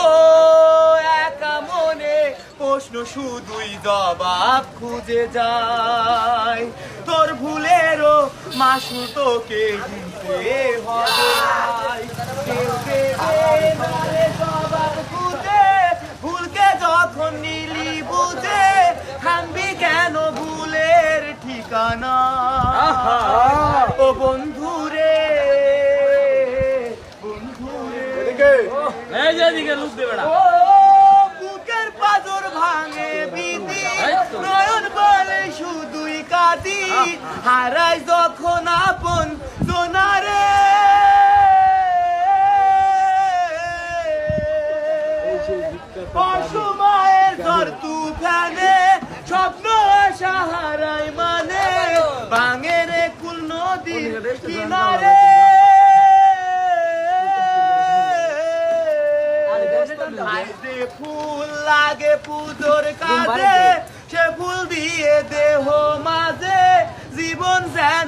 ও একা মনে প্রশ্ন শুধুই জবাব খুঁজে যায়, তোর ভুলেরও মাসু তোকে দিতে হবে। কেউ দেবে না রে জবাব খুঁজে, ভুলকে যখন নিলি বুঝে, থামবি কেন ভুলের ঠিকানা? ও বন্ধুরে ও বুকের পাজর ভাঙে বিধি, নয়ন বলে শুধুই কাঁদি, হারাই যখন আপন সোনারে। অসময়ের ঝড় তুফানে স্বপ্ন আশা হারাই মানে, ভাঙে রে কুল নদীর কিনারে। যে ফুল লাগে পুজোর কাজে, সে ফুল দিয়ে দেহ মাঝে জীবন যেন